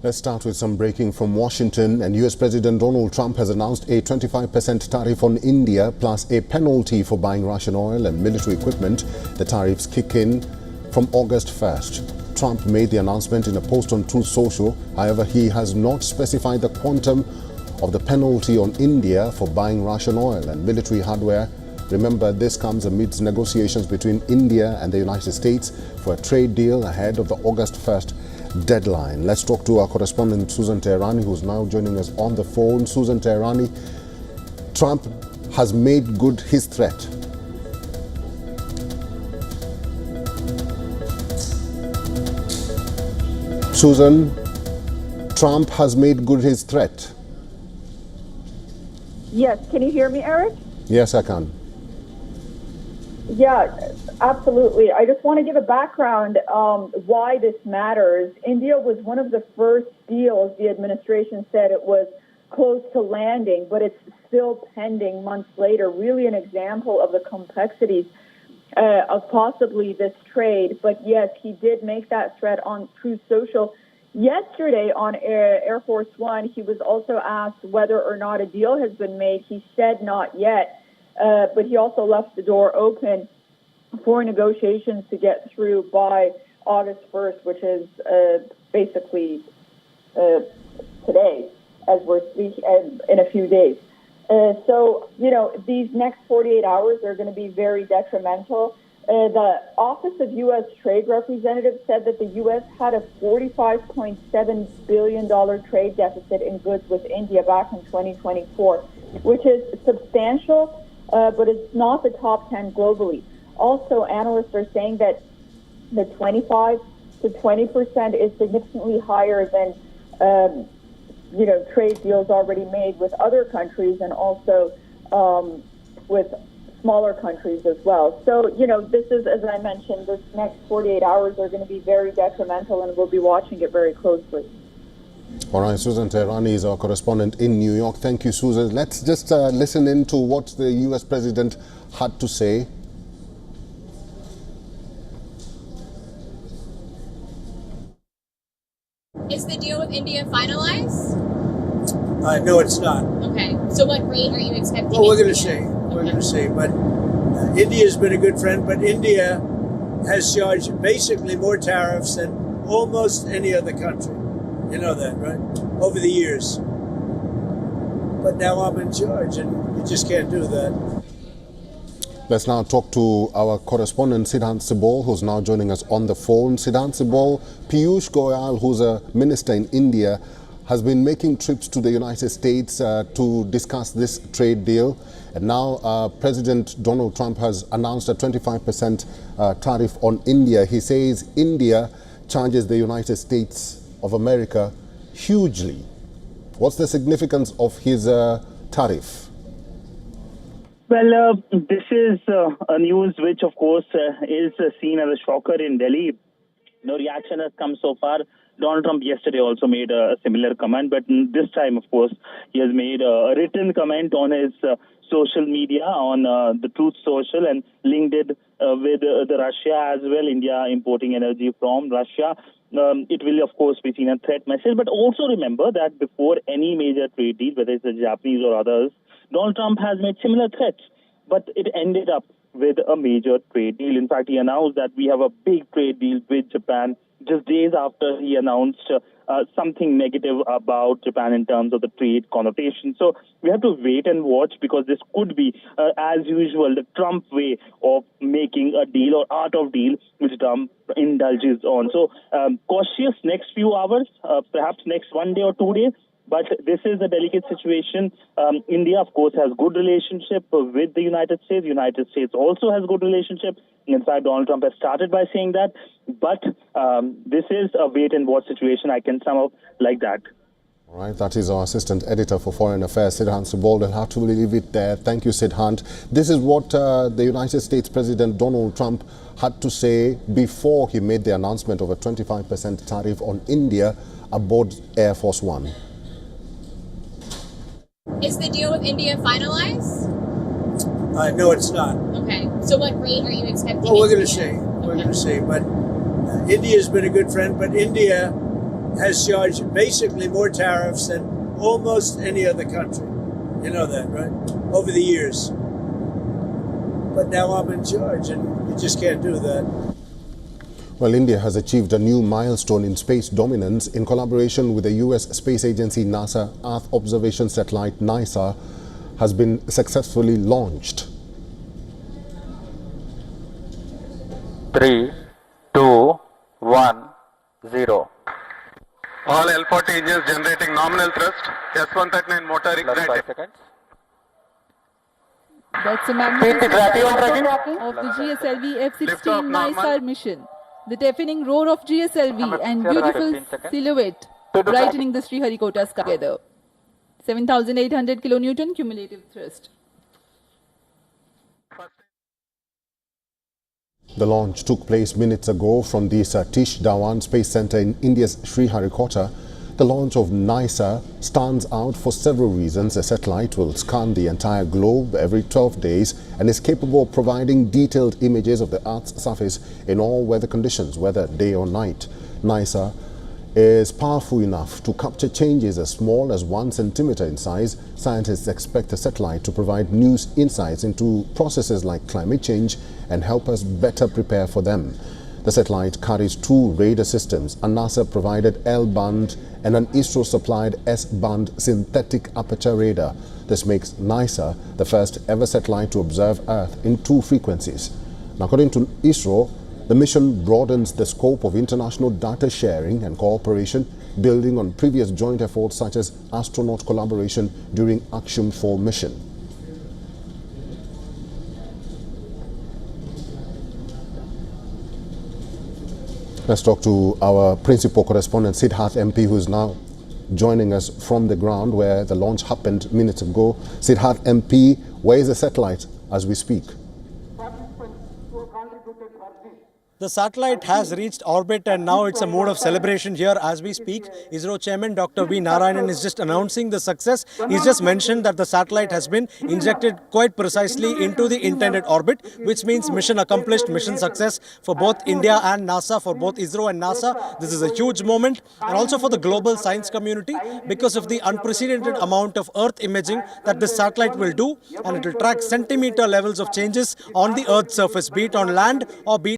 Let's start with some breaking from Washington. And US President Donald Trump has announced a 25% tariff on India plus a penalty for buying Russian oil and military equipment. The tariffs kick in from August 1st. Trump made the announcement in a post on Truth Social. However, he has not specified the quantum of the penalty on India for buying Russian oil and military hardware. Remember, this comes amidst negotiations between India and the United States for a trade deal ahead of the August 1st deadline. Let's talk to our correspondent Susan Teherani, who's now joining us on the phone. Susan Teherani, Trump has made good his threat. Susan, Trump has made good his threat. Yes, can you hear me, Eric? Yes, I can. Yeah, absolutely. I just want to give a background why this matters. India was one of the first deals the administration said it was close to landing, but it's still pending months later. Really an example of the complexities of possibly this trade. But yes, he did make that threat on Truth Social. Yesterday on Air Force One, he was also asked whether or not a deal has been made. He said not yet. But he also left the door open for negotiations to get through by August 1st, which is basically today, as we're speaking, in a few days. So, these next 48 hours are going to be very detrimental. The Office of U.S. Trade Representative said that the U.S. had a $45.7 billion trade deficit in goods with India back in 2024, which is substantial. But it's not the top 10 globally. Also, analysts are saying that the 25 to 20% is significantly higher than, trade deals already made with other countries and also with smaller countries as well. So, this is, as I mentioned, this next 48 hours are going to be very detrimental, and we'll be watching it very closely. All right, Susan Teherani is our correspondent in New York. Thank you, Susan. Let's just listen in to what the U.S. president had to say. Is the deal with India finalized? No, it's not. Okay. So what rate are you expecting? Well, we're going to see. We're going to see. But India's been a good friend, but India has charged basically more tariffs than almost any other country. You know that, right? Over the years. But now I'm in charge, and you just can't do that. Let's now talk to our correspondent, Siddhant Sibol, who's now joining us on the phone. Siddhant Sibol, Piyush Goyal, who's a minister in India, has been making trips to the United States to discuss this trade deal. And now President Donald Trump has announced a 25% tariff on India. He says India charges the United States of America hugely. What's the significance of his tariff? Well, this is a news which, of course, is seen as a shocker in Delhi. No reaction has come so far. Donald Trump yesterday also made a similar comment, but this time, of course, he has made a written comment on his social media, on the Truth Social, and linked it with the Russia as well, India importing energy from Russia. It will, of course, be seen a threat message. But also remember that before any major trade deal, whether it's the Japanese or others, Donald Trump has made similar threats. But it ended up with a major trade deal. In fact, he announced that we have a big trade deal with Japan just days after he announced something negative about Japan in terms of the trade connotation. So we have to wait and watch, because this could be, as usual, the Trump way of making a deal or art of deal, which Trump indulges on. So cautious next few hours, perhaps next 1 day or 2 days. But this is a delicate situation. India, of course, has good relationship with the United States. The United States also has good relationship. In fact, Donald Trump has started by saying that. But this is a wait-and-watch situation. I can sum up like that. All right, that is our assistant editor for Foreign Affairs, Siddhant Sibol. I'll have to leave it there. Thank you, Siddhant. This is what the United States President Donald Trump had to say before he made the announcement of a 25% tariff on India aboard Air Force One. Is the deal with India finalized? No, it's not. Okay. So what rate are you expecting? Well, we're going to see. We're going to see. But India's been a good friend, but India has charged basically more tariffs than almost any other country. You know that, right? Over the years. But now I'm in charge, and you just can't do that. Well, India has achieved a new milestone in space dominance. In collaboration with the US space agency NASA, Earth observation satellite NISA has been successfully launched. 3, 2, 1, 0. All L40 engines generating nominal thrust. S139 motor Plus ignited. 5 seconds. That's a magnificent tracking. of the GSLV Lift off F-16 normal. NISA mission. The deafening roar of GSLV and beautiful 15 seconds. silhouette brightening the Sriharikota sky together. 7,800 kilonewton cumulative thrust. The launch took place minutes ago from the Satish Dhawan Space Center in India's Sriharikota. The launch of NISA stands out for several reasons. The satellite will scan the entire globe every 12 days and is capable of providing detailed images of the Earth's surface in all weather conditions, whether day or night. NISA is powerful enough to capture changes as small as 1 centimeter in size. Scientists expect the satellite to provide new insights into processes like climate change and help us better prepare for them. The satellite carries 2 radar systems, a NASA-provided L-band and an ISRO-supplied S-band synthetic aperture radar. This makes NISA the first ever satellite to observe Earth in 2 frequencies. Now, according to ISRO, the mission broadens the scope of international data sharing and cooperation, building on previous joint efforts such as astronaut collaboration during Action 4 mission. Let's talk to our principal correspondent, Siddharth MP, who is now joining us from the ground where the launch happened minutes ago. Siddharth MP, where is the satellite as we speak? The satellite has reached orbit and now it's a mode of celebration here as we speak. ISRO Chairman Dr. V. Narayanan is just announcing the success. He's just mentioned that the satellite has been injected quite precisely into the intended orbit, which means mission accomplished, mission success for both India and NASA, for both ISRO and NASA. This is a huge moment, and also for the global science community because of the unprecedented amount of Earth imaging that this satellite will do, and it will track centimeter levels of changes on the Earth's surface, be it on land or be it